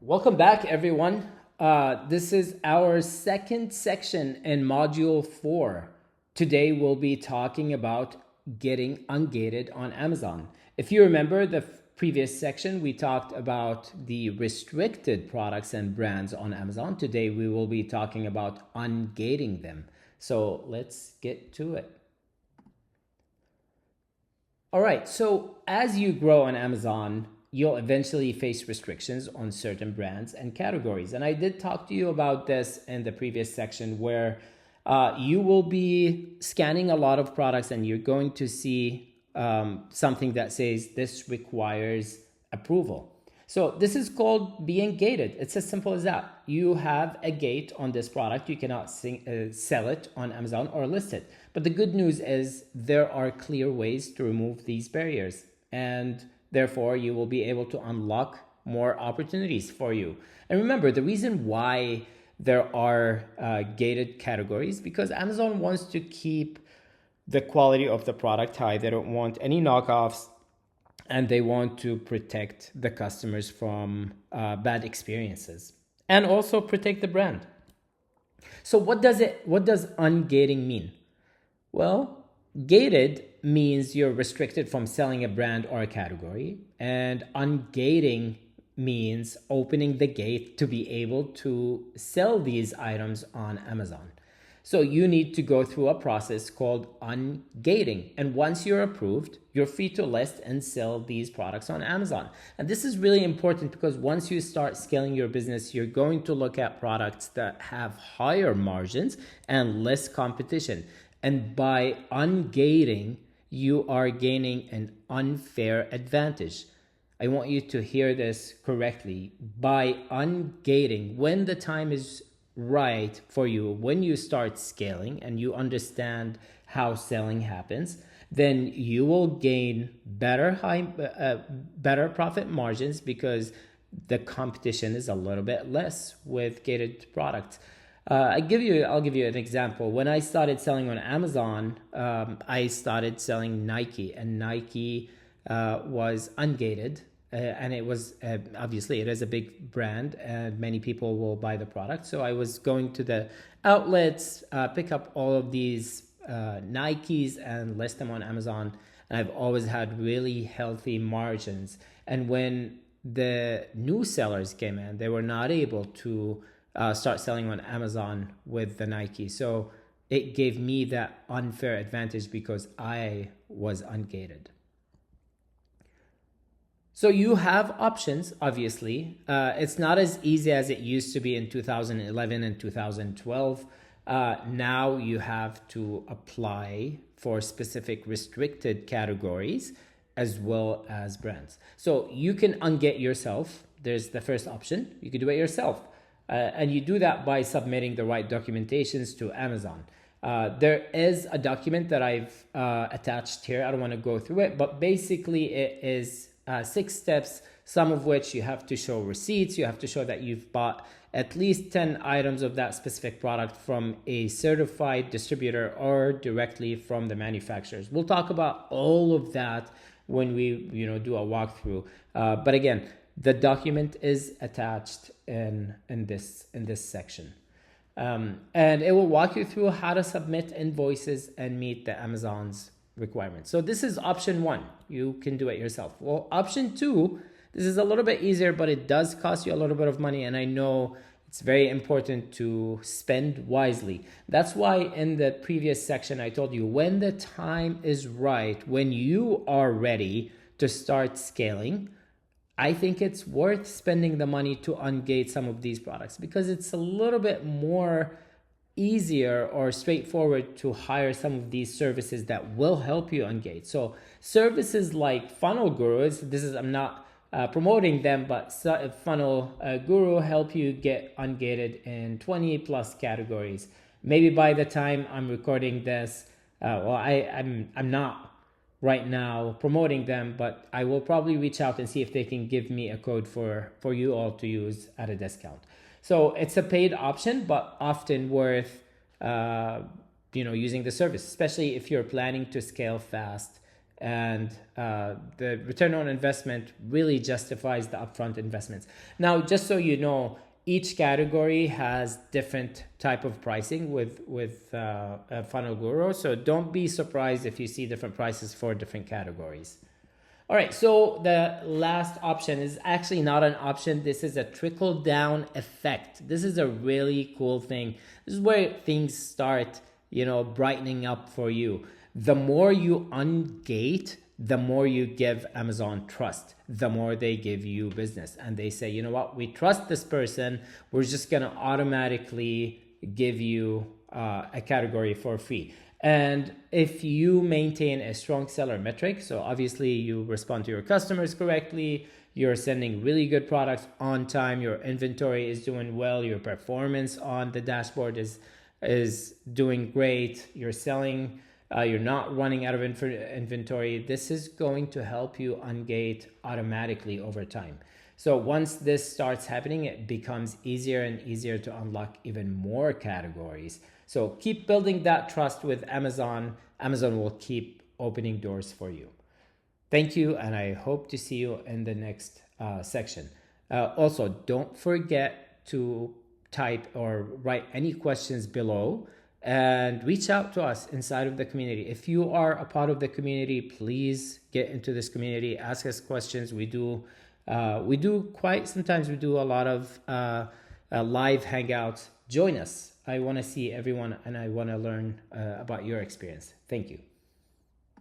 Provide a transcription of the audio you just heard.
Welcome back, everyone. This is our second section in Module 4. Today, we'll be talking about getting ungated on Amazon. If you remember the previous section, we talked about the restricted products and brands on Amazon. Today, we will be talking about ungating them. So let's get to it. All right, so as you grow on Amazon, you'll eventually face restrictions on certain brands and categories. And I did talk to you about this in the previous section where you will be scanning a lot of products and you're going to see something that says this requires approval. So this is called being gated. It's as simple as that. You have a gate on this product. You cannot sell it on Amazon or list it. But the good news is there are clear ways to remove these barriers. And therefore, you will be able to unlock more opportunities for you. And remember, the reason why there are gated categories because Amazon wants to keep the quality of the product high. They don't want any knockoffs, and they want to protect the customers from bad experiences and also protect the brand. So what does ungating mean? Well, gated means you're restricted from selling a brand or a category, and ungating means opening the gate to be able to sell these items on Amazon. So you need to go through a process called ungating. And once you're approved, you're free to list and sell these products on Amazon. And this is really important because once you start scaling your business, you're going to look at products that have higher margins and less competition. And by ungating, you are gaining an unfair advantage. I want you to hear this correctly. By ungating, when the time is right for you, when you start scaling and you understand how selling happens, then you will gain better profit margins because the competition is a little bit less with gated products. I'll give you an example. When I started selling on Amazon, I started selling Nike, and Nike was ungated. And it was obviously it is a big brand and many people will buy the product. So I was going to the outlets, pick up all of these Nikes and list them on Amazon. And I've always had really healthy margins. And when the new sellers came in, they were not able to start selling on Amazon with the Nike. So it gave me that unfair advantage because I was ungated. So you have options, obviously. It's not as easy as it used to be in 2011 and 2012. Now you have to apply for specific restricted categories as well as brands. So you can ungate yourself. There's the first option. You can do it yourself. And you do that by submitting the right documentations to Amazon. There is a document that I've attached here. I don't want to go through it, but basically it is 6 steps, some of which you have to show receipts. You have to show that you've bought at least 10 items of that specific product from a certified distributor or directly from the manufacturers. We'll talk about all of that when we do a walkthrough. But again, the document is attached in this section. And it will walk you through how to submit invoices and meet the Amazon's requirements. So this is option 1. You can do it yourself. Well, option 2, this is a little bit easier, but it does cost you a little bit of money. And I know it's very important to spend wisely. That's why in the previous section, I told you when the time is right, when you are ready to start scaling, I think it's worth spending the money to ungate some of these products because it's a little bit more easier or straightforward to hire some of these services that will help you ungate. So services like Funnel Gurus, I'm not promoting them, but Funnel Guru help you get ungated in 20 plus categories. Maybe by the time I'm recording this, I'm not right now promoting them, but I will probably reach out and see if they can give me a code for you all to use at a discount. So it's a paid option, but often worth using the service, especially if you're planning to scale fast and the return on investment really justifies the upfront investments. Now, just so you know, each category has different type of pricing with Funnel Guru, so don't be surprised if you see different prices for different categories. All right, so the last option is actually not an option. This is a trickle down effect. This is a really cool thing. This is where things start, brightening up for you. The more you ungate, the more you give Amazon trust, the more they give you business. And they say, you know what, we trust this person. We're just going to automatically give you a category for free. And if you maintain a strong seller metric, so obviously you respond to your customers correctly, you're sending really good products on time, your inventory is doing well, your performance on the dashboard is doing great, you're selling, you're not running out of inventory, this is going to help you ungate automatically over time. So once this starts happening, it becomes easier and easier to unlock even more categories. So keep building that trust with Amazon. Amazon will keep opening doors for you. Thank you, and I hope to see you in the next section. Also, don't forget to type or write any questions below and reach out to us inside of the community. If you are a part of the community, please get into this community, ask us questions. Sometimes we do a lot of live hangouts. Join us. I want to see everyone and I want to learn about your experience. Thank you.